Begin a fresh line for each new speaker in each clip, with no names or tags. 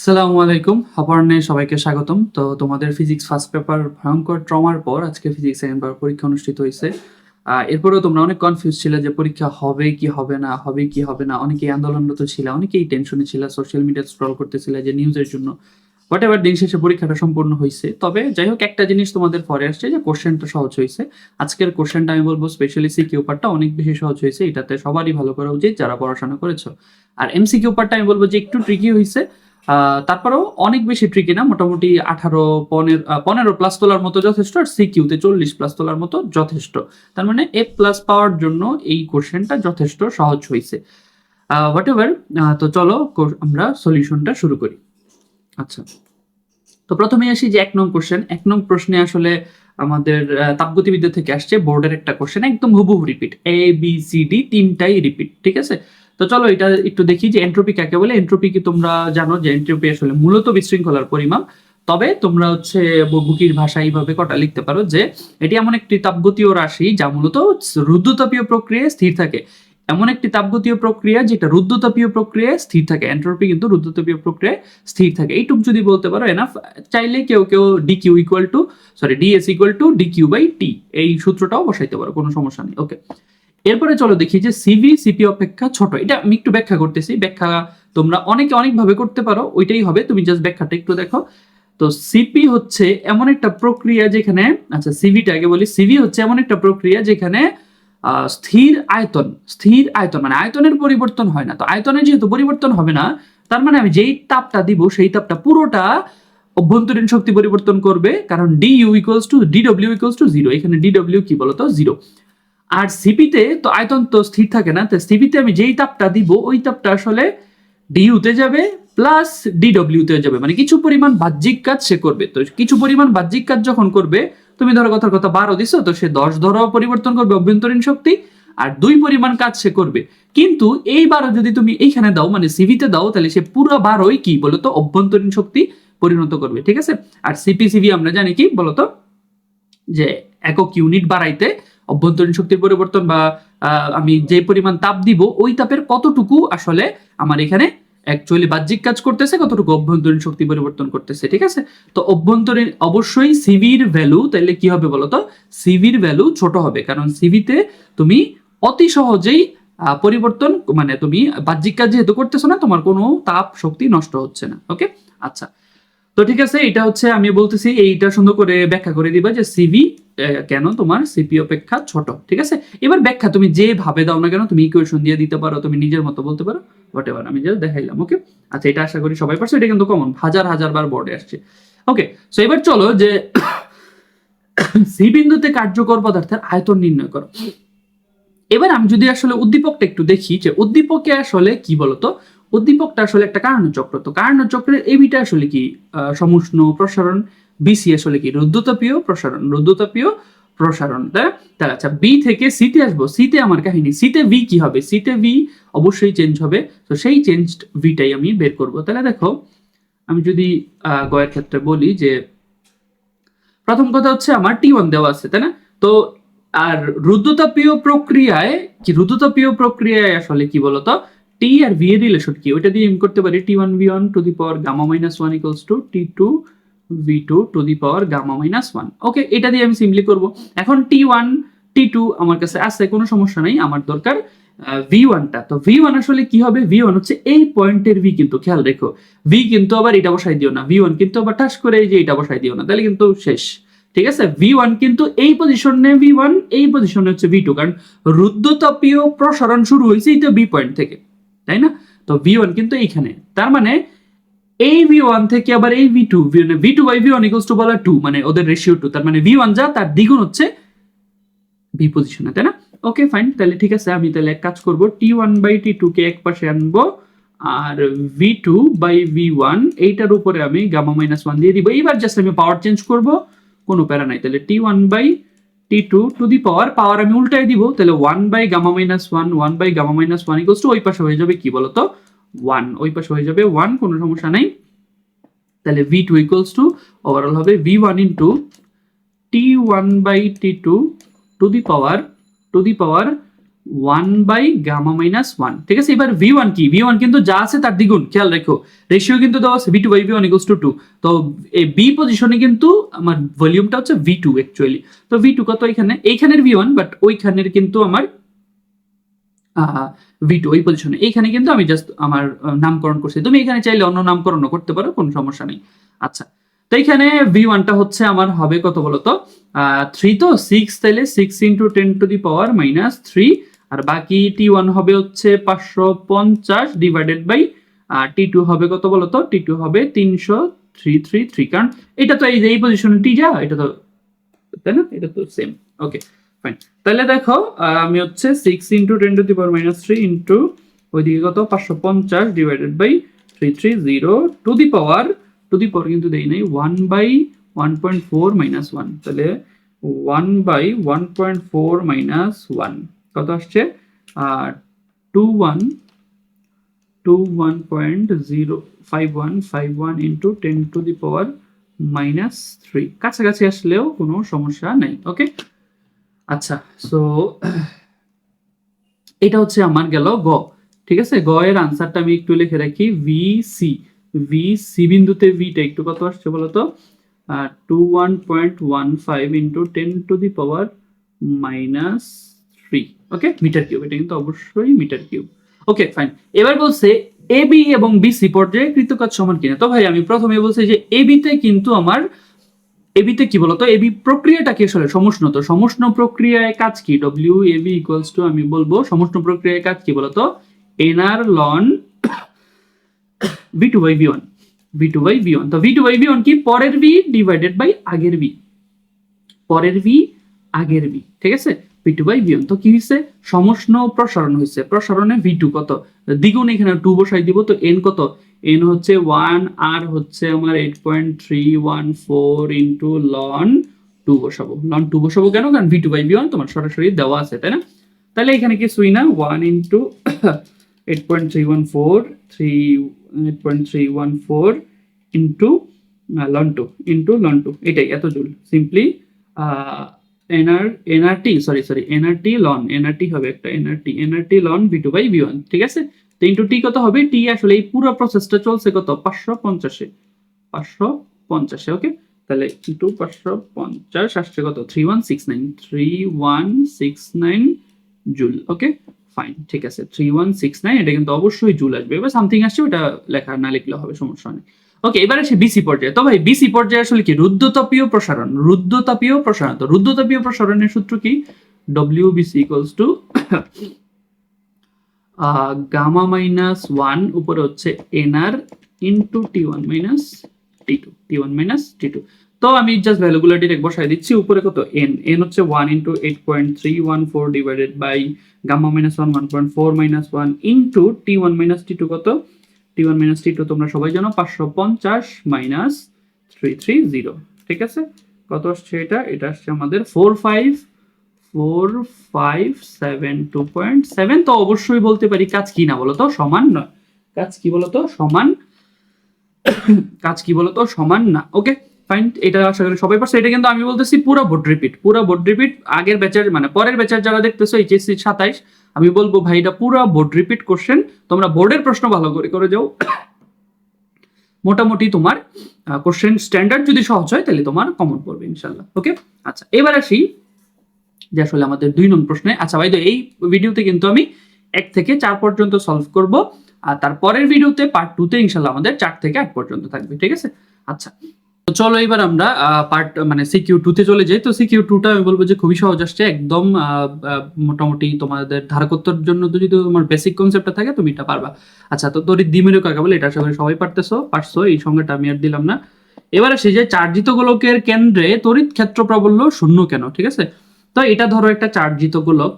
আসসালামু আলাইকুম, অপর্ণে সবাইকে স্বাগতম। তো তোমাদের ফিজিক্স ফার্স্ট পেপার ভয়ঙ্কর ট্রমার পর আজকে ফিজিক্স সেকেন্ড পেপার পরীক্ষা অনুষ্ঠিত হয়েছে। এরপরেও তোমরা অনেক কনফিউজ ছিলে যে পরীক্ষা হবে কি হবে না, হবে কি হবে না। অনেকেই আন্দোলনরত ছিল, অনেকেই টেনশনে ছিল, সোশ্যাল মিডিয়া স্ক্রল করতেছিল যে নিউজের জন্য। হোয়াট এভার, দিন শেষে পরীক্ষাটা সম্পূর্ণ হয়েছে। তবে যাই হোক, একটা জিনিস তোমাদের পরে আসছে যে কোশ্চেনটা সহজ হয়েছে। আজকের কোশ্চেনটা আমি বলবো স্পেশালি সিকিউ পার্টটা অনেক বেশি সহজ হয়েছে, এটাতে সবারই ভালো করা উচিত যারা পড়াশোনা করেছো। আর এমসিকিউ পার্টটা আমি বলবো যে একটু ট্রিকি হয়েছে। তারপরেও অনেক বেশি ট্রিকি না, মোটামুটি 15 প্লাস তোলার মতো যথেষ্ট, আর সিকিউতে 40 প্লাস তোলার মতো যথেষ্ট। তার মানে এ প্লাস পাওয়ার জন্য এই কোশ্চেনটা যথেষ্ট সহজ হয়েছে। হোয়াট এভার, তো চলো আমরা সলিউশনটা শুরু করি। আচ্ছা, তো প্রথমে আসি যে 1 নং কোশ্চেন। 1 নং প্রশ্নে আসলে আমাদের তাপগতিবিদ্যা থেকে আসছে, বোর্ডের একটা কোশ্চেন, একদম হুবহু repeat, A B C D তিনটাই রিপিট। ঠিক আছে, তো চলো এটা একটু দেখি যে এন্ট্রপি কাকে বলে। এন্ট্রপি কি তোমরা জানো যে এন্ট্রপি আসলে মূলত বিশৃঙ্খলার পরিমাপ। তবে তোমরা হচ্ছে বুকির ভাষা এইভাবে কটা লিখতে পারো যে এটি এমন একটি তাপগতীয় রাশি যা মূলত রুদ্ধতাপীয় প্রক্রিয়ায় স্থির থাকে। এমন একটি তাপগতীয় প্রক্রিয়া যেটা রুদ্ধতাপীয় প্রক্রিয়ায় স্থির থাকে। এন্ট্রপি কিন্তু রুদ্ধতাপীয় প্রক্রিয়ায় স্থির থাকে, এইটুক যদি বলতে পারো এনাফ। চাইলে কেউ কেউ DQ equal to DS equal to DQ by T, এই সূত্রটাও বসাইতে পারো, কোনো সমস্যা নেই। ওকে, এরপরে চলো দেখি যে সিভি সিপি অপেক্ষা ছোট। এটা আমি একটু ব্যাখ্যা করতেছি, ব্যাখ্যা তোমরা অনেকে অনেকভাবে করতে পারো, ওইটাই হবে, তুমি জাস্ট ব্যাখ্যাটা একটু দেখো। তো সিপি হচ্ছে এমন একটা প্রক্রিয়া যেখানে, আচ্ছা সিভিটা আগে বলি, সিভি হচ্ছে এমন একটা প্রক্রিয়া যেখানে স্থির আয়তন মানে আয়তনের পরিবর্তন হয় না। তো আয়তনের যেহেতু পরিবর্তন হবে না, তার মানে আমি যেই তাপটা দিব সেই তাপটা পুরোটা অভ্যন্তরীণ শক্তি পরিবর্তন করবে, কারণ D U equals to D W equals to zero. এখানে ডি ডব্লিউ কি বলতো, জিরো। আর সিপিতে তো আয়তন তো স্থির থাকে না, তো সিপিতে আমি যেই তাপটা দিব ওই তাপটা আসলে ডিইউতে যাবে প্লাস ডিডব্লিউতে যাবে, মানে কিছু পরিমাণ বাহ্যিক কাজ সে করবে। তো কিছু পরিমাণ বাহ্যিক কাজ যখন করবে, তুমি ধরো কথার কথা 12 দিছো, তো সে 10 ধরো পরিবর্তন করবে অভ্যন্তরীণ শক্তি, আর 2 পরিমাণ কাজ সে করবে। কিন্তু এই 12 যদি তুমি এইখানে দাও, মানে সিভিতে দাও, তাহলে সে পুরো 12ই কি বলতো অভ্যন্তরীণ শক্তি পরিণত করবে। ঠিক আছে, আর সিপি আমরা জানি কি বলতো, যে একক ইউনিট বাড়াইতে অভ্যন্তরীণ শক্তির পরিবর্তন বা আমি যে পরিমাণ তাপ দিব ওই তাপের কতটুকু আসলে আমার এখানে অ্যাকচুয়ালি বাহ্যিক কাজ করতেছে, কতটুকু অভ্যন্তরীণ শক্তি পরিবর্তন করতেছে। ঠিক আছে, তো অভ্যন্তরীণ অবশ্যই সিভির ভ্যালু তাহলে কি হবে বলতো, সিভির ভ্যালু ছোট হবে, কারণ সিভিতে তুমি অতি সহজেই পরিবর্তন, মানে তুমি বাহ্যিক কাজ যেহেতু করতেছো না, তোমার কোনো তাপ শক্তি নষ্ট হচ্ছে না। ওকে, আচ্ছা, তো ঠিক আছে, এটা হচ্ছে আমি বলতেছি, এইটা সুন্দর করে ব্যাখ্যা করে দিবা যে সিভি কেন তোমার সিপি অপেক্ষা ছোট। ঠিক আছে, এবার ব্যাখ্যা তুমি যেভাবে দাও না কেন, তুমি ইকুয়েশন দিয়ে দিতে পারো, তুমি নিজের মতো বলতে পারো, হোয়াটএভার, আমি জাস্ট দেখাইলাম। ওকে, আচ্ছা, এটা আশা করি সবাই পারছো, এটা কিন্তু কমন, হাজার হাজার বার বোর্ডে আসছে। ওকে, সো এবার চলো যে সি বিন্দুতে কার্যকর পদার্থের আয়তন নির্ণয় করো। এবার আমি যদি আসলে উদ্দীপকটা একটু দেখি, যে উদ্দীপকে আসলে কি বলতো, উদ্দীপকটা আসলে একটা কার্যচক্র। তো কার্যচক্রের এবিটা আসলে কি, সমুষ্ণ প্রসারণ, বিসি আসলে কি রুদ্ধতাপীয় প্রসারণ, তাই না? তাহলে আচ্ছা, বি থেকে সিতে আসবো, সিতে আমার কাহিনী, সিতে ভি কি হবে, সিতে ভি অবশ্যই চেঞ্জ হবে। তো সেই চেঞ্জড ভিটাই আমি বের করব। তাহলে দেখো, আমি যদি গয়ের ক্ষেত্রে বলি যে প্রথম কথা হচ্ছে আমার টি1 দেওয়া আছে, তাই না? তো আর রুদ্ধতাপীয় প্রক্রিয়ায় আসলে কি বলতো, টি আর ভি এর রিলেশন কি, ওইটা দিয়ে আমি করতে পারি T one V one to the power gamma minus one equals to T two V two to the power gamma minus one. Okay, এটা দিয়ে আমি সিম্পলি করব। এখন টি1 টি2 আমার কাছে আছে, কোনো সমস্যা নাই, আমার দরকার ভি1টা। তো ভি1 আসলে কি হবে, ভি1 হচ্ছে এই পয়েন্টের ভি, কিন্তু খেয়াল রেখো, ভি কিন্তু আবার এটা বসাই দিও না, ভি1 কিন্তু আবার টাচ করে এই যে এটা বসাই দিও না, তাহলে কিন্তু শেষ। ঠিক আছে, ভি1 কিন্তু এই পজিশনে ভি1, এই পজিশনে হচ্ছে ভি2, কারণ রুদ্ধতাপীয় প্রসারণ শুরু হয়েছে এই তো বি পয়েন্ট থেকে, তাই না? তো ভি1 কিন্তু এইখানে, তার মানে এই ভি1 থেকে আবার এই V two, V two by V one equals to বলা 2, মানে ওদের রেশিও 2, তার মানে ভি1 যা তার দ্বিগুণ হচ্ছে বি পজিশনে, তাই না? ওকে ফাইন, তাহলে ঠিক আছে, আমি তাহলে এক কাজ করব, টি1 বাই টি2 কে এক পাশে আনবো, আর ভি2 বাই ভি1 এইটার উপরে আমি গামা মাইনাস ওয়ান দিয়ে দিব। এইবার জাস্ট আমি পাওয়ার চেঞ্জ করব, কোনো প্যারা নাই। তাহলে টি1 বাই টি2 টু দি পাওয়ার আমি উল্টাই দিব, তাহলে 1 by gamma minus one, 1 by gamma minus one equals to ওই পাশে হয়ে যাবে কি বলতো 1, ওই পাশে হয়ে যাবে 1, কোনো সমস্যা নাই। তাহলে ভি2 ইকুয়ালস টু ওভারঅল হবে V one into T one by T two to the power 1/γ-1, ঠিক আছে। এবার v1 কি, v1 কিন্তু যা আছে তার দ্বিগুণ, খেয়াল রাখো রেশিও কিন্তু দেওয়া আছে v2/v1 = 2, তো এই বি পজিশনে কিন্তু আমার ভলিউমটা হচ্ছে v2 অ্যাকচুয়ালি, তো v2 কত এইখানের v1, বাট ওইখানের কিন্তু আমার v2 ওই পজিশনে, এইখানে কিন্তু আমি জাস্ট আমার নামকরণ করছি, তুমি এখানে চাইলে অন্য নামকরণও করতে পারো, কোনো সমস্যা নেই। আচ্ছা, তো এইখানে v1টা হচ্ছে আমার হবে কত বলতো 3, তো 6, তাহলে 6 × 10⁻³ আর বাকি t1 হবে হচ্ছে 550 ডিভাইডেড বাই t2 হবে কত বলতো, t2 হবে 333, কারণ এটা তো এই পজিশনে t যা, এটা তো তাই না, এটা তো সেম। ওকে ফাইন, তাহলে দেখো আমি হচ্ছে 6 × 10⁻³ ইন্টু ওইদিকে কত 550 ডিভাইডেড বাই 330 টু দি পাওয়ার কিন্তু দেই নাই 1/1.4 - 1, তাহলে 1/1.4 - 1 কত আসছে 21.05151 ইন্টু 10⁻³ কাছাকাছি আসলেও কোনো সমস্যা নাই। ওকে আচ্ছা, সো এটা হচ্ছে আমার গেল গ, ঠিক আছে। গ এর আনসারটা আমি একটু লিখে রাখি, ভিসি বিন্দুতে ভিটা একটু কত আসছে বলতো 21.15 ইন্টু 10⁻³ ওকে, মিটার কিউব, এটা কিন্তু অবশ্যই মিটার কিউব। ওকে ফাইন, এবার বলছে এবি এবং বিসি পর্যায়ে কৃতকাজ সমান কিনা। তো ভাই আমি প্রথমে বলছি যে এবিতে কিন্তু আমার এবিতে কি বলতো, এবি প্রক্রিয়াটা কি আসলে সমুষ্ণ, তো সমুষ্ণ প্রক্রিয়ায় কাজ কি, WAB = আমি বলবো সমুষ্ণ প্রক্রিয়ায় কাজ কি বলতো nr ln v2/v1, তো v2/v1 কি পরের v ডিভাইডেড বাই আগের v, ঠিক আছে, v2/v1। তো কি হইছে সমুষ্ণ প্রসারণ হইছে, প্রসারণে v2 কত দ্বিগুণ, এখানে 2 বসাই দিব, তো n কত, n হচ্ছে 1 আর হচ্ছে আমার 8.314 ইন্টু ln 2 বসাবো, কেন, কারণ v2/v1 তোমার সরাসরি দেওয়া আছে, তাই না। তাহলে এখানে কিছুই না 1 ইন্টু 8.314 ইন্টু ln 2 এটাই এত জুল, সিম্পলি nRT হবে একটা nRT ln v2/v1, ঠিক আছে। তো ইন্টু টি কত হবে, টি আসলে এই পুরো প্রসেসটা চলছে কত 550, ওকে, তাহলে ইন্টু 550 আসছে কত 3169 জুল। ওকে ফাইন, ঠিক আছে 3169, এটা কিন্তু অবশ্যই জুল আসবে, এবার সামথিং আসছে ওটা লেখা না লিখলে হবে, সমস্যা নেই। ওকে, এবার আসে বিসি পর্যায়ে। তো ভাই বিসি পর্যায়ে আসলে কি রুদ্ধতাপীয় প্রসারণ, তো রুদ্ধতাপীয় প্রসারণের সূত্র কি, WBC = Γ-1 উপরে হচ্ছে nr ইন্টু T1 - T2। তো আমি জাস্ট ভ্যালুগুলো ডিরেক্ট বসাই দিচ্ছি, উপরে কত n হচ্ছে 1 into 8.314 divided by Γ-1 1.4 - 1 into T1 - T2 কত, T1 - T2 তোমরা সবাই জানো 550 - 330, ঠিক আছে। কত আসছে এটা আসছে আমাদের 4572.7, তো অবশ্যই বলতে পারি কাজ কি না বলতো সমান নয়, কাজ কি বলতো সমান না। ওকে ফাইন, এটা আশা করি সবাই পারছে। এটা কিন্তু আমি বলতেছি পুরো বোর্ড রিপিট আগের ব্যাচের মানে পরের ব্যাচের যারা দেখতেছো HSC 27, আমি বলবো ভাই এটা পুরো বোর্ড রিপিট কোশ্চেন, তোমরা বোর্ডের প্রশ্ন ভালো করে যাও, মোটামুটি তোমার কোশ্চেন স্ট্যান্ডার্ড যদি সহজ হয় তাহলে তোমার কমন পড়বে ইনশাআল্লাহ। ওকে আচ্ছা, এবার আসি যে আসলে আমাদের 2 নং প্রশ্নে। আচ্ছা ভাই, তো এই ভিডিওতে কিন্তু আমি 1 থেকে 4 পর্যন্ত সলভ করব, আর তারপরের ভিডিওতে পার্ট 2 তে ইনশাআল্লাহ আমাদের 4 থেকে 8 পর্যন্ত থাকবে, ঠিক আছে। আচ্ছা, তো চলো এবার আমরা পার্ট মানে CQ2 তে চলে যাই। তো CQ2টা আমি বলবো যে খুবই সহজ আসছে একদম, মোটামুটি তোমাদের ধারকত্বর জন্য যদি তোমার বেসিক কনসেপ্টটা থাকে তুমি এটা পারবা। আচ্ছা, তো তড়িৎ দ্বিমেরু কাকে বলে, এটা আশা করি সবাই পারছো, এই সংজ্ঞাটা আমি আর দিলাম না। এবার আসি যে চার্জিত গোলকের কেন্দ্রে তড়িৎ ক্ষেত্র প্রাবল্য শূন্য কেন, ঠিক আছে। তো এটা ধরো একটা চার্জিত গোলক,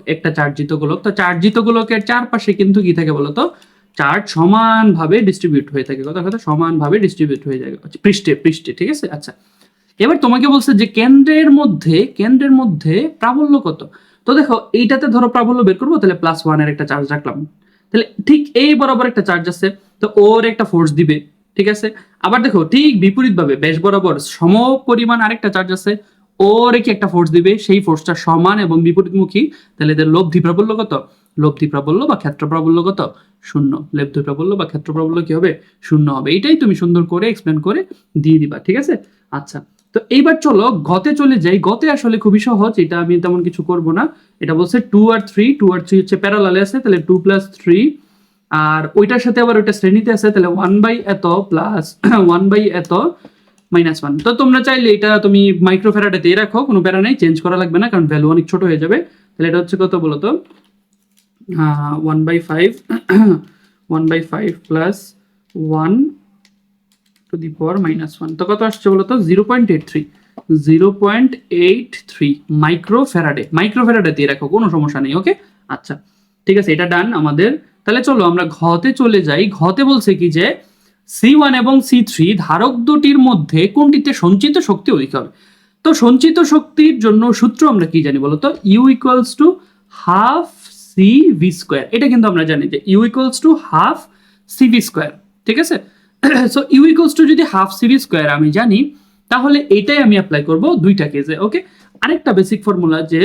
তো চার্জিত গোলকের চারপাশে কিন্তু কি থাকে বলতো, চার্জ সমানভাবে ডিস্ট্রিবিউট হয়ে থাকে, কথা সমানভাবে ডিস্ট্রিবিউট হয়ে যায় পৃষ্ঠে, ঠিক আছে। আচ্ছা, এবার তোমাকে বলছে যে কেন্দ্রের মধ্যে প্রাবল্য কত। তো দেখো এইটাতে ধরো প্রাবল্য বের করবো, তাহলে +1 এর একটা চার্জ রাখলাম, তাহলে ঠিক এই বরাবর একটা চার্জ আছে, তো ওর একটা ফোর্স দিবে, ঠিক আছে। আবার দেখো ঠিক বিপরীতভাবে ব্যাস বরাবর সম পরিমাণ আরেকটা চার্জ আছে, ওরে কি একটা ফোর্স দিবে, সেই ফোর্সটা সমান এবং বিপরীতমুখী, তাহলে এদের লব্ধি প্রাবল্য কত? লব্ধি প্রাবল্য বা ক্ষেত্র প্রাবল্য কত? শূন্য। লব্ধি প্রাবল্য বা ক্ষেত্র প্রাবল্য কি হবে? শূন্য হবে। এটাই তুমি সুন্দর করে এক্সপ্লেন করে দিয়ে দিবা, ঠিক আছে? আচ্ছা, তো এইবার চলো গতে চলে যাই। গতে আসলে খুবই সহজ, এটা আমি তেমন কিছু করব না। এটা বলছে 2 আর 3 হচ্ছে প্যারালালে আছে, তাহলে 2 + 3, আর ওইটার সাথে আবার ওইটা শ্রেণীতে আছে, তাহলে 1 এত প্লাস 1 এত -1। তো তোমরা চাইলে এটা তুমি মাইক্রোফ্যারাডে দিয়ে রাখো, কোনো প্যারা নেই, চেঞ্জ করা লাগবে না, কারণ ভ্যালু অনেক ছোট হয়ে যাবে। তাহলে এটা হচ্ছে কত বলো তো? 1/5 1/5 প্লাস 1 টু দি পাওয়ার -1। তো কত আসছে বলো তো? 0.83 মাইক্রোফ্যারাডে দিয়ে রাখো, কোনো সমস্যা নেই। ওকে, আচ্ছা ঠিক আছে, এটা ডান আমাদের। তাহলে চলো আমরা ঘতে চলে যাই। ঘতে বলছে কি যে C1 এবং C3 ধারক দুটির মধ্যে কোনটিতে সঞ্চিত শক্তি অধিক হবে? তো সঞ্চিত শক্তির জন্য সূত্র আমরা কি জানি বলো তো? U = ½ CV²। এটা কিন্তু আমরা জানি যে U = ½ CV², ঠিক আছে? সো U = যদি ½ CV² আমি জানি, তাহলে এটাই আমি অ্যাপ্লাই করব দুইটা কেসে। ওকে, আরেকটা বেসিক ফর্মুলা যে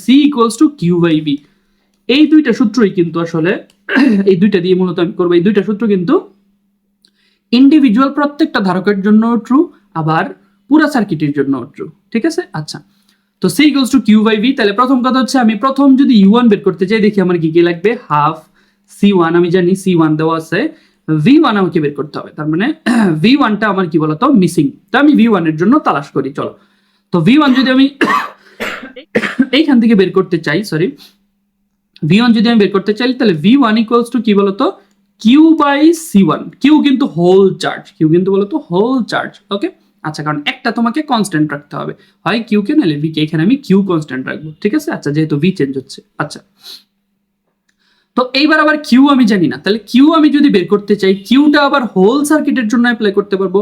C = Q/V, এই দুইটা সূত্রই কিন্তু আসলে এই দুইটা দিয়ে মূলত আমি করবো। এই দুইটা সূত্র কিন্তু ইন্ডিভিজুয়াল প্রত্যেকটা ধারকের জন্য ট্রু, আবার পুরা সার্কিটের জন্য ট্রু, ঠিক আছে? আচ্ছা, তো C = Q/V। তাহলে প্রথম কথা হচ্ছে আমি প্রথম যদি U1 বের করতে চাই, দেখি আমার কি কি লাগবে। ½ C1 আমি জানি, C1 দেওয়া আছে, V1 আমাকে বের করতে হবে, তার মানে V1টা আমার কি বলতো? মিসিং। তো আমি V1 এর জন্য তালাশ করি, চলো। তো V1 যদি আমি এইখান থেকে বের করতে চাই, সরি, V1 যদি আমি বের করতে চাই, তাহলে V1 = কি বলতো? Q/C1। কিউ কিন্তু হোল চার্জ, কিউ কিন্তু বলতো হোল চার্জ। ওকে, আচ্ছা, কারণ একটা তোমাকে কনস্ট্যান্ট রাখতে হবে, হয় কিউ কে নাহলে ভি কে। এখানে আমি কিউ কনস্ট্যান্ট রাখবো, ঠিক আছে? আচ্ছা, যেহেতু ভি চেঞ্জ হচ্ছে। আচ্ছা, তো এইবার আবার কিউ আমি জানি না, তাহলে কিউ আমি যদি বের করতে চাই, কিউটা আবার হোল সার্কিটের জন্য অ্যাপ্লাই করতে পারবো।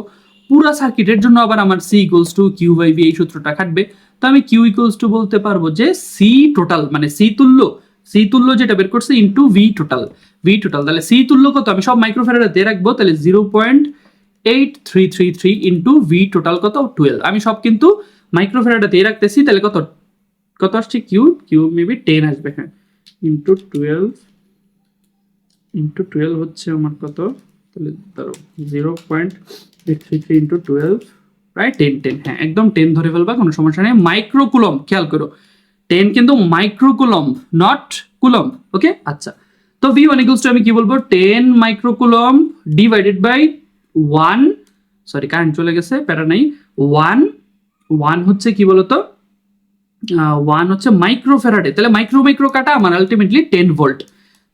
পুরা সার্কিটের জন্য আবার আমার C = Q/V এই সূত্রটা খাটবে। তো আমি Q = বলতে পারবো যে C টোটাল, মানে সি তুল্য যেটা বের করছে ইন্টু ভি টোটাল। তাহলে সি তুল্য কত? আমি সব মাইক্রোফ্যারাডে দিয়ে রাখবো, তাহলে 0.8333 ইন্টু ভি টোটাল কত? 12। আমি সব কিন্তু মাইক্রোফ্যারাডে দিয়ে রাখতেছি, তাহলে কত আসছে? কিউ মেবি 10 আসবে, হ্যাঁ, ইন্টু 12 হচ্ছে আমার কত? তাহলে ধরো 0.833 ইন্টু 12, প্রায় 10, হ্যাঁ একদম 10 ধরে ফেলবা, কোনো সমস্যা নেই। মাইক্রোকুলম, খেয়াল করো, 10 কিন্তু মাইক্রোকুলম, নট কুলম। ওকে, আচ্ছা, তো V1 = আমি কি বলবো? 10 microcoulomb divided by 1, sorry current চলে গেছে, প্যারা নাই। 1 হচ্ছে কি বলতো? 1 হচ্ছে মাইক্রোফ্যারাডে, তাহলে মাইক্রো কাটা আমার আলটিমেটলি 10 ভোল্ট।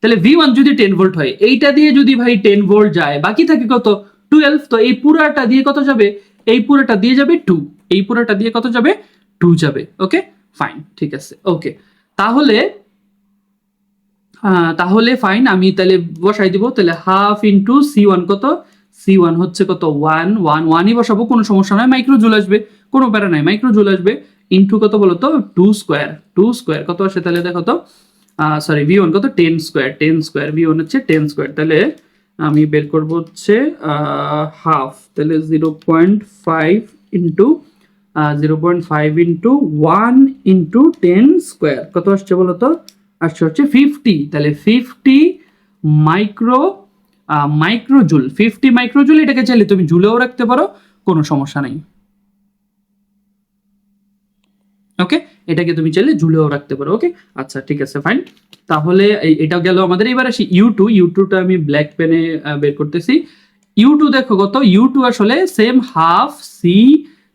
তাহলে V1 যদি 10 ভোল্ট হয়, এইটা দিয়ে যদি ভাই 10 ভোল্ট যায়, বাকি থাকে কত? 12। তো এই পুরাটা দিয়ে কত যাবে? এই পুরাটা দিয়ে যাবে 2। এই পুরাটা দিয়ে কত যাবে? 2 যাবে। ওকে, ফাইন, ঠিক আছে। ওকে, তাহলে ফাইন, আমি তাহলে বসাই দিব। তাহলে ½ ইন্টু C1 কত? C1 হচ্ছে কত? 1ই বসাবো, কোনো সমস্যা নয়, মাইক্রোজুল আসবে, কোনো প্যারা নাই, মাইক্রোজুল আসবে। ইন্টু কত বলো তো? 2 স্কোয়ার কত আসে? তাহলে দেখো তো, সরি, V1 কত? 10 স্কোয়ার, V1 হচ্ছে 10 স্কোয়ার। তাহলে আমি বের করবো হচ্ছে ½ তাহলে 0.5 ইন্টু 1 ইন্টু 10 স্কোয়ার কত আসছে বলো তো? আসছে হচ্ছে 50। তাহলে 50 মাইক্রোজুল, 50 মাইক্রোজুল। এটাকে চাইলে তুমি জুলেও রাখতে পারো, কোনো সমস্যা নেই। ওকে, এটাকে তুমি চাইলে জুলেও রাখতে পারো। ওকে, আচ্ছা ঠিক আছে, ফাইন। তাহলে এটা গেল আমাদের। এবার আসি ইউ2টা আমি ব্ল্যাক পেনে বের করতেছি। U2 দেখো কত? U2 আসলে সেম ½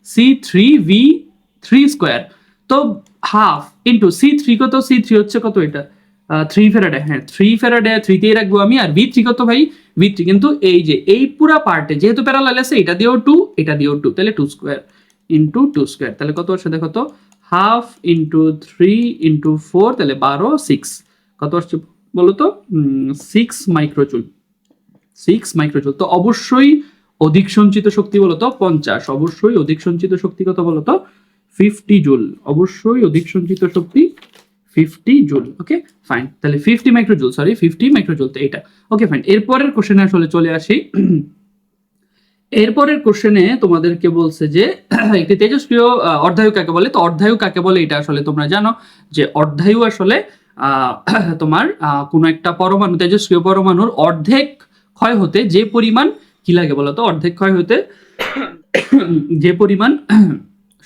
C3V3 স্কোয়ার। তো ½ ইন্টু C3 কত? C3 হচ্ছে কত? এটা 3 ফ্যারাডে, হ্যাঁ 3 ফ্যারাডে, 3 তেই রাখবো আমি। আর V3 কত ভাই? V3 কিন্তু এই যে এই পুরা পার্টে যেহেতু প্যারালাল আছে, এটা দিয়েও 2, এটা দিয়েও 2, তাহলে 2 স্কোয়ার ইন্টু 2 স্কোয়ার। তাহলে কত আসছে দেখো তো? ½ ইন্টু 3 ইন্টু 4, তাহলে 12, 6 কত আসছে বলো তো? 6 মাইক্রোজুল। তো অবশ্যই অধিক সঞ্চিত শক্তি বলতো 50। অবশ্যই অধিক সঞ্চিত শক্তি কত বলতো? 50 জুল। অবশ্যই অধিক সঞ্চিত শক্তি 50 জুল। ওকে, ফাইন। তাহলে 50 মাইক্রোজুল, সরি 50 মাইক্রোজুল, তো এটা। ওকে, ফাইন। এরপরের কোশ্চেনে আসলে চলে আসি। এরপরের কোশ্চেনে তোমাদেরকে বলছে যে একটি তেজস্ক্রিয় অর্ধায়ু কাকে বলে। তো অর্ধায়ু কাকে বলে এটা আসলে তোমরা জানো যে অর্ধায়ু আসলে তোমার কোনো একটা পরমাণু, তেজস্ক্রিয় পরমাণুর অর্ধেক ক্ষয় হতে যে পরিমাণ কি লাগে বলো তো, অর্ধেক ক্ষয় হতে যে পরিমাণ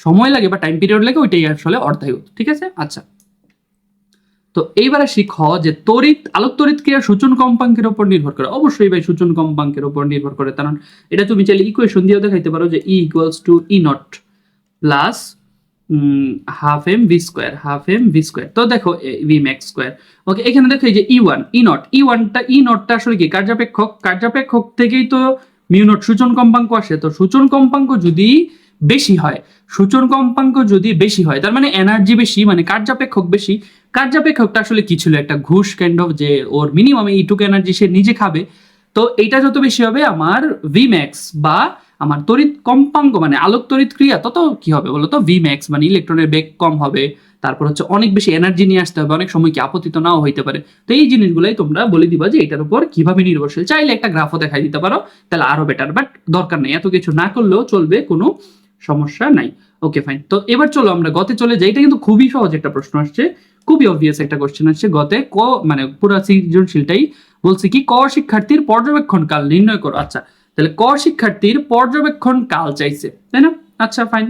সময় লাগে বা টাইম পিরিয়ড লাগে ওইটাই আসলে অর্ধায়ু। ঠিক আছে, আচ্ছা। তো এইবারে শিখ যে আলোক তড়িৎ ক্রিয়া সূচন কম্পাঙ্কের উপর নির্ভর করে। অবশ্যই ভাই সূচন কম্পাঙ্কের উপর নির্ভর করে, কারণ এটা তুমি চাইলে ইকুয়েশন দিয়েও দেখাইতে পারো যে E equals to E naught plus half M V square. তো দেখো ভি ম্যাক্স স্কোয়ার। ওকে, এখানে দেখো এই যে ই নটটা আসলে কি কার্যাপেক্ষক থেকেই তো মিউ নট সূচন কম্পাঙ্ক আসে। তো সূচন কম্পাঙ্ক যদি বেশি হয় তার মানে এনার্জি বেশি, মানে কার্যাপেক্ষক বেশি। কার্যাপেক্ষকটা আসলে কি ছিল, একটা ঘুষ কাইন্ড অফ, যে ওর মিনিমাম এইটুকু এনার্জি সে নিজে খাবে। তো এইটা যত বেশি হবে আমার ভি ম্যাক্স বা আমার তড়িৎ কম্পাঙ্ক মানে আলোক তড়িৎ ক্রিয়া তত কি হবে বলতো, ভি ম্যাক্স মানে ইলেকট্রনের বেগ কম হবে। তারপর হচ্ছে অনেক বেশি এনার্জি নিয়ে আসতে হবে, অনেক সময় কি আপতিত নাও হইতে পারে। তো এই জিনিসগুলাই তোমরা বলে দিবা যে এটার উপর কিভাবে নির্ভরশীল। চাইলে একটা গ্রাফও দেখাই দিতে পারো, তাহলে আরো বেটার, বাট দরকার নেই, এত কিছু না করলেও চলবে, কোনো সমস্যা নাই। Okay fine. তো এবার চলো আমরা গতে চলে যাই। এটা কিন্তু খুবই সহজ একটা প্রশ্ন আসছে, খুবই অবভিয়াস একটা কোশ্চেন আসছে গতে। মানে পুরো সৃজনশীলটাই বলছে কি ক শিক্ষার্থীর পর্যবেক্ষণ কাল নির্ণয় করো। আচ্ছা, তাহলে ক শিক্ষার্থীর পর্যবেক্ষণ কাল চাইছে, তাই না? আচ্ছা ফাইন।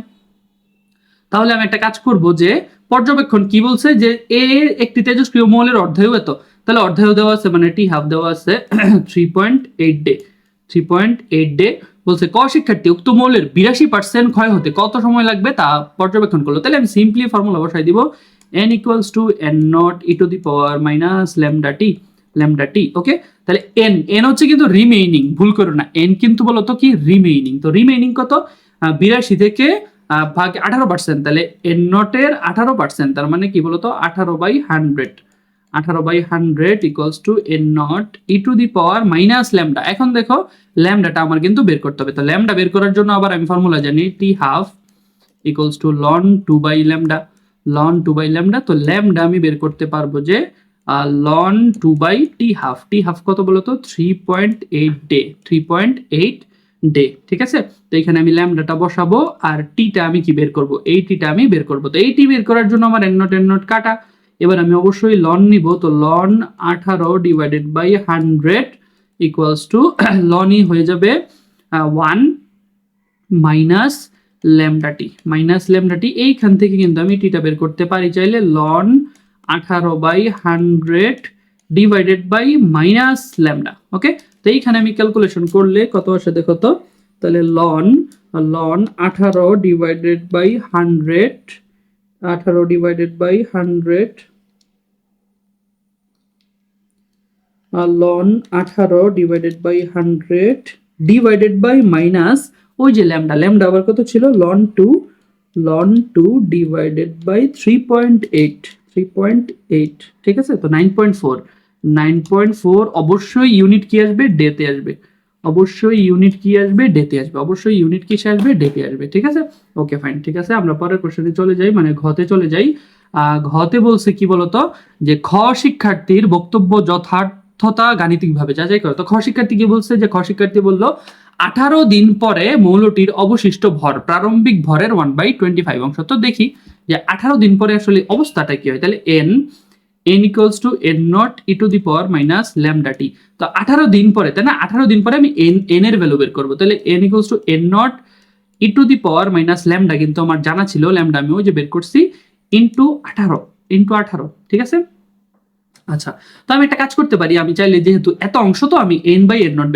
তাহলে আমি একটা কাজ করব যে পর্যবেক্ষণ কি বলছে, যে এ একটি তেজস্ক্রিয় মৌলের অর্ধায়ু এত, তাহলে অর্ধায়ু দেওয়া আছে মানে টি হাফ দেওয়া আছে 3.8 ডে। 3.8 ডে বলছে ক শিক্ষার্থী উক্ত মৌলের 82% ক্ষয় হতে কত সময় লাগবে তা পর্যবেক্ষণ করলো। তাহলে আমি সিম্পলি ফর্মুলা বসাই দিব, n equals to n not e to the power minus lambda t. Okay, তাহলে n হচ্ছে কিন্তু রিমেইনিং, ভুল করো না, n কিন্তু বলো তো কি রিমেইনিং। তো রিমেইনিং কত, 82 থেকে ভাগ 18%, তাহলে এন নটের 18%, তার মানে কি বলতো 18/100 equals to N not e to the power minus lambda. এখন দেখো ল্যামডাটা আমার কিন্তু বের করতে হবে। তো ল্যামডা বের করার জন্য আবার আমি ফর্মুলা জানি, টি হাফ ইকুয়ালস টু লন 2/ল্যামডা। তো ল্যামডা আমি বের করতে পারবো যে লন 2/টি হাফ কত বলতো 3.8 ডে, 3.8 ডে। ঠিক আছে, তো এখানে আমি ল্যামডাটা বসাবো আর টিটা আমি কি বের করব, এই টিটা আমি বের করব। তো এই টি বের করার জন্য আমার এন নট কাটা। এবার আমি অবশ্যই লন নিব, তো লন 18/100 ইকুয়ালস টু লনই হয়ে যাবে 1 মাইনাস ল্যামডা টি। এইখান থেকে কিন্তু আমি টিটা বের করতে পারি চাইলে, লন 18/100 divided by minus lambda. Okay, তো এইখানে আমি ক্যালকুলেশন করলে কত আসে দেখো তো, তাহলে লন 18 ডিভাইডেড বাই 100 লন 18 ডিভাইডেড বাই মাইনাস ওই যে ল্যামডা আবার কত ছিল, লন 2 ডিভাইডেড বাই 3.8। ঠিক আছে, তো 9.4 অবশ্যই ইউনিট কি আসবে, ডেতে আসবে। ঠিক আছে, ওকে ফাইন। ঠিক আছে, আমরা পরের কোশ্চেনে চলে যাই, মানে ঘতে চলে যাই। ঘতে বলছে কি বলতো, যে খ শিক্ষার্থীর বক্তব্য যথার্থতা গাণিতিকভাবে যাচাই করো। তো খ শিক্ষার্থী কি বলছে, যে খ শিক্ষার্থী বললো 18 দিন পরে মৌলটির অবশিষ্ট ভর প্রারম্ভিক ভরের 1/25 অংশ। তো দেখি যে 18 দিন পরে আসলে অবস্থাটা কি হয়। তাহলে n equals to n not e to the power minus lambda t. তো 18 দিন পরে, তাই না, 18 দিন পরে আমি n এর ভ্যালু বের করবো। তাহলে n equals to n not e to the power minus lambda, কিন্তু আমার জানা ছিল ল্যামডা, আমি ওই যে বের করছি ইন্টু 18। ঠিক আছে, আচ্ছা। তো আমি একটা কাজ করতে পারি, আমি চাইলে যেহেতু এত অংশ, তো আমি n/n0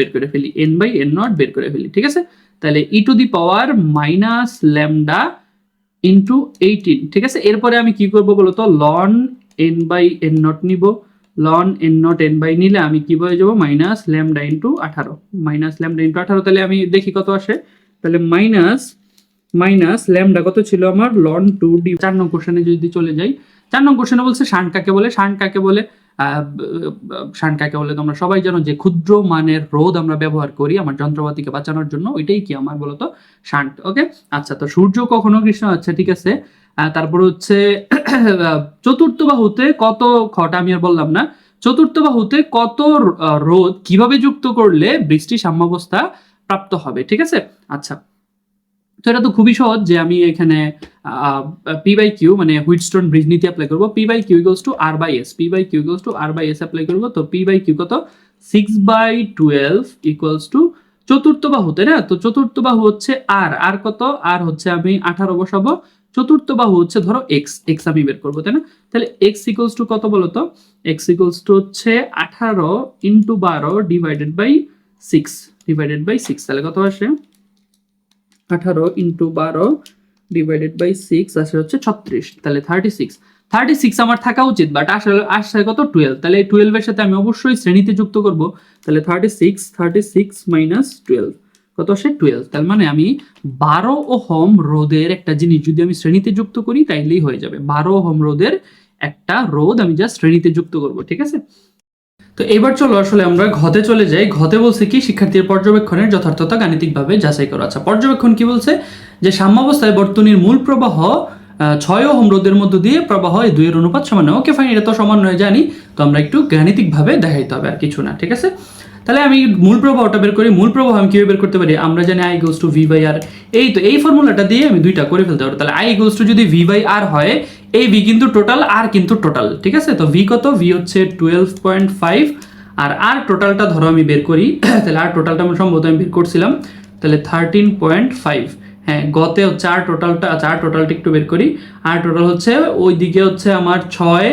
বের করে ফেলি। ঠিক আছে, তাহলে e to the power minus lambda into 18। ঠিক আছে, এরপরে আমি কি করবো বলতো, লন n/n0 নিব। লন n/n নিলে আমি কি হয়ে যাবো, মাইনাস ল্যামডা ইন্টু 18। তাহলে আমি দেখি কত আসে, তাহলে মাইনাস ল্যামডা কত ছিল আমার, লন 2d। 4 নং কোশ্চেনে যদি চলে যাই, 4 নং কোশ্চেনে বলছে শান্ট কাকে বলে। শান্ট কাকে বলে তোমরা সবাই জানো, যে ক্ষুদ্র মানের রোধ আমরা ব্যবহার করি আমার যন্ত্রপাতিকে বাঁচানোর জন্য, ওইটাই কি আমার বলতো শান্ট। ওকে, আচ্ছা। তো সূর্য কখনো কৃষ্ণ, আচ্ছা ঠিক আছে। তারপর হচ্ছে চতুর্থ বাহুতে কত, খটা আমি আর বললাম না, চতুর্থ বাহুতে কত রোধ কিভাবে যুক্ত করলে বৃষ্টি সাম্যাবস্থা প্রাপ্ত হবে, ঠিক আছে। আচ্ছা, তো এটা তো খুবই সহজ যে আমি এখানে পি বাই কিউ মানে হুইটস্টোন ব্রিজ নীতি অ্যাপ্লাই করবো, P by Q equals to R by S, P by Q equals to R by S apply করবো। তো পি বাই কিউ কত, 6/12 ইকুয়ালস টু চতুর্থ বাহু, তাই না? তো চতুর্থ বাহু হচ্ছে আর কত, আর হচ্ছে আমি 18 বসাবো, চতুর্থ বাহু হচ্ছে ধরো এক্স আমি বের করবো, তাই না? তাহলে এক্স ইকুয়ালস টু কত বলো তো, এক্স ইকুয়ালস টু হচ্ছে 18 ইন্টু 12 ডিভাইডেড বাই 6, তাহলে কত আসে, 18 ইন্টু 12 ডিভাইডেড বাই 6 আসে হচ্ছে 36, তাহলে 36 আমার থাকা উচিত, বাট আসলে আসছে কত 12, তাহলে এই 12 এর সাথে আমি অবশ্যই শ্রেণীতে যুক্ত করব, তাহলে 36 মাইনাস 12 কত আসে 12, তার মানে আমি 12 ওহম রোধের একটা জিনিস যদি আমি শ্রেণীতে যুক্ত করি তাইলেই হয়ে যাবে, 12 ওহম রোধের একটা রোধ আমি জাস্ট শ্রেণীতে যুক্ত করব, ঠিক আছে। তো এবার চলো আসলে আমরা ঘতে চলে যাই। ঘতে বলছে কি, শিক্ষার্থীর পর্যবেক্ষণের যথার্থতা গাণিতিকভাবে যাচাই করা। আচ্ছা, পর্যবেক্ষণ কি বলছে, যে সাম্যাবস্থায় বর্তনীর মূল প্রবাহ 6 ওহম রোধের মধ্য দিয়ে প্রবাহ এই দুইয়ের অনুপাত সমান। ওকে ফাইন, এটা তো সমন্বয় জানি, তো আমরা একটু গাণিতিকভাবে দেখাইতে হবে, আর কিছু না, ঠিক আছে। তাহলে আমি মূল প্রবাহটা বের করি। মূল প্রবাহ আমি কিভাবে বের করতে পারি, আমরা জানি I equals to V by R, এই তো এই ফর্মুলাটা দিয়ে আমি দুইটা করে ফেলতে পারবো। তাহলে আই ইকুয়ালস টু যদি ভি বাই আর হয়, এই ভি কিন্তু টোটাল, আর কিন্তু টোটাল, ঠিক আছে। তো ভি কত, ভি হচ্ছে 12.5, আর টোটালটা ধরো আমি বের করি, তাহলে আর টোটালটা আমি সম্ভবত আমি বের করছিলাম, তাহলে 13.5। হ্যাঁ, গতে হচ্ছে আর টোটালটা, আচ্ছা আর টোটালটা একটু বের করি। আর টোটাল হচ্ছে ওই দিকে হচ্ছে আমার 6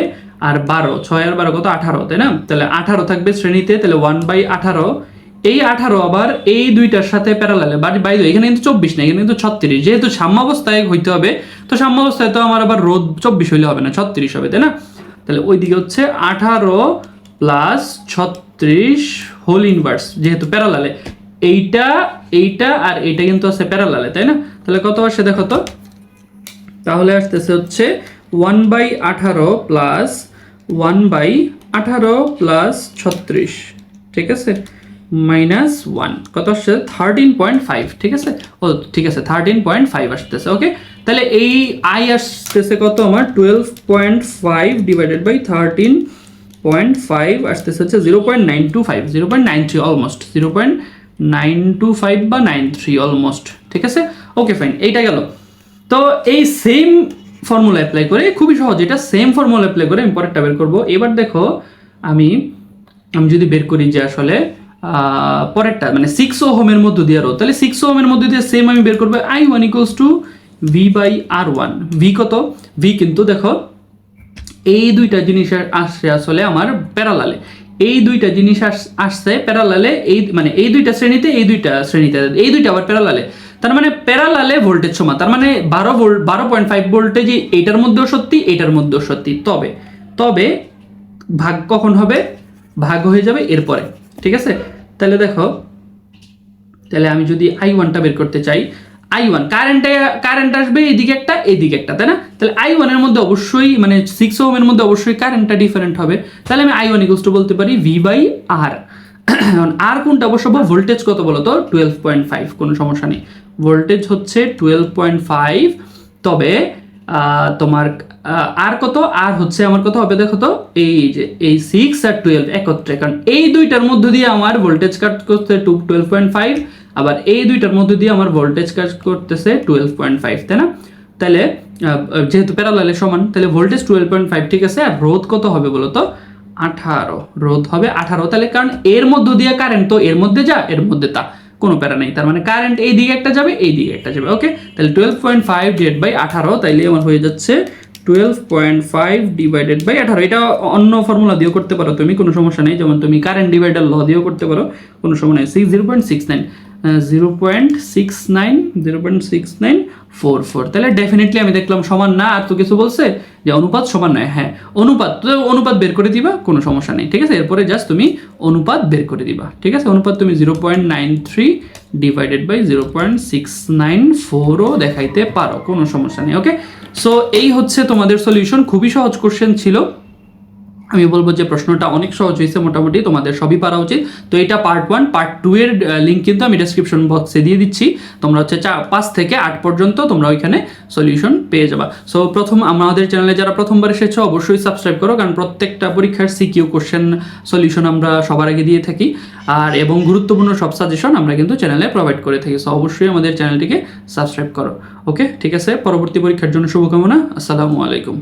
আর 12, 6 আর 12 কত 18, তাই না? তাহলে 18 থাকবে শ্রেণীতে, তাহলে 1/18, এই 18 আবার এই দুইটার সাথে প্যারালালে, বাট বাই দ্য এখানে কিন্তু 24 না, এখানে কিন্তু 36, যেহেতু সাম্যাবস্থায় হইতে হবে, তো সাম্যাবস্থায় তো আমার আবার রোধ 24 হইলে হবে না, 36 হবে, তাই না? তাহলে ওইদিকে হচ্ছে 18 প্লাস 36 হোল ইনভার্স, যেহেতু প্যারালালে, এইটা আর এইটা কিন্তু আছে প্যারালালে, তাই না? তাহলে কত আসে দেখো তো, তাহলে আসতেছে হচ্ছে 1/18 প্লাস 1/18 প্লাস 36, ঠিক আছে, মাইনাস 1 কত আসছে 13.5, ঠিক আছে। ও ঠিক আছে, 13.5 আসতেছে, ওকে। তাহলে এই আই আসতেছে কত আমার 12.5 ডিভাইডেড বাই 13.5 আসতেছে হচ্ছে 0.925 অলমোস্ট 0.925 বা 93 অলমোস্ট, ঠিক আছে। ওকে ফাইন, এইটা গেল। তো এই সেম ফর্মুলা অ্যাপ্লাই করে, খুবই সহজ, এটা সেম ফর্মুলা অ্যাপ্লাই করে আমি পরেরটা বের করবো। এবার দেখো আমি যদি বের করি যে আসলে পরেরটা মানে 6 ওহমের মধ্য দিয়ে রোধ, তাহলে 6 ওহমের মধ্য দিয়ে সেম আমি বের করবো I1 equals to V by R one. V কত, ভি কিন্তু দেখো এই দুইটা জিনিস আসছে আসলে আমার প্যারালালে, এই দুইটা জিনিস আসছে প্যারালালে, এই মানে এই দুইটা শ্রেণীতে, এই দুইটা শ্রেণীতে, এই দুইটা আবার প্যারালালে, তার মানে প্যারালালে ভোল্টেজ সমান, তার মানে 12.5 ভোল্টেজ এইটার মধ্যেও সত্যি, এইটার মধ্যেও সত্যি, তবে ভাগ কখন হবে, ভাগ হয়ে যাবে এরপরে, ঠিক আছে। তাহলে দেখো, তাহলে আমি যদি I1টা বের করতে চাই, I1 কারেন্ট আসবে এইদিকে একটা, এইদিকে একটা, তাই না? তাহলে I1 এর মধ্যে অবশ্যই মানে 6 ওহমের মধ্যে অবশ্যই কারেন্টটা ডিফারেন্ট হবে, তাহলে আমি I1 ইকুয়ালস টু বলতে পারি V বাই আর। আর কোনটা বসাবো, ভোল্টেজ কত বলো তো 12.5, কোনো সমস্যা নেই, ভোল্টেজ হচ্ছে 12.5, তবে তোমার আর কত, আর হচ্ছে আমার কত হবে দেখো তো, এই যে এই 6 আর 12 একত্রে, কারণ এই দুইটার মধ্য দিয়ে আমার ভোল্টেজ কাট করতে 12.5, আবার এই দুইটার মধ্যে দিয়ে আমার ভোল্টেজ কাজ করতেছে 12.5, তাই না? তাহলে যেহেতু প্যারালালে সমান, তাহলে ভোল্টেজ 12.5, ঠিক আছে। আর রোধ কত হবে বলো তো 18, রোধ হবে 18, তাহলে কারণ এর মধ্য দিয়ে কারেন্ট তো এর মধ্যে যা, এর মধ্যে তা, কোনো প্যারা নেই, তার মানে কারেন্ট এই দিকে একটা যাবে, এই দিকে একটা যাবে, ওকে। তাহলে 12.5 ডিভাইড বাই 18, তাইলে আমার হয়ে যাচ্ছে 12.5 ডিভাইডেড বাই 18। এটা অন্য ফর্মুলা দিয়েও করতে পারো তুমি, কোনো সমস্যা নেই, যেমন তুমি কারেন্ট ডিভাইডার ল দিয়েও করতে পারো, কোনো সমস্যা নেই। 0.6944, তাহলে ডেফিনেটলি আমি দেখলাম সমান না। আর তো কিছু বলছে যে অনুপাত সমান নয়, হ্যাঁ অনুপাত বের করে দিবা, কোনো সমস্যা নেই, ঠিক আছে। এরপরে জাস্ট তুমি অনুপাত বের করে দিবা, ঠিক আছে। অনুপাত তুমি 0.93 ডিভাইডেড বাই 0.694ও দেখাইতে পারো, কোনো সমস্যা নেই, ওকে। সো এই হচ্ছে তোমাদের সলিউশন, খুবই সহজ কোশ্চেন ছিল। আমি বলবো যে প্রশ্নটা অনেক সহজ হয়েছে, মোটামুটি তোমাদের সবই পারা উচিত। তো এটা পার্ট 1, পার্ট 2 এর লিঙ্ক কিন্তু আমি ডেসক্রিপশন বক্সে দিয়ে দিচ্ছি। তোমরা হচ্ছে 5 থেকে 8 পর্যন্ত তোমরা ওইখানে সলিউশন পেয়ে যাবা। সো প্রথম আমাদের চ্যানেলে যারা প্রথমবার এসেছো অবশ্যই সাবস্ক্রাইব করো, কারণ প্রত্যেকটা পরীক্ষার সিকিউ কোশ্চেন সলিউশন আমরা সবার আগে দিয়ে থাকি, আর এবং গুরুত্বপূর্ণ সব সাজেশন আমরা কিন্তু চ্যানেলে প্রোভাইড করে থাকি। সো অবশ্যই আমাদের চ্যানেলটিকে সাবস্ক্রাইব করো। ওকে, ঠিক আছে, পরবর্তী পরীক্ষার জন্য শুভকামনা। আসসালামু আলাইকুম।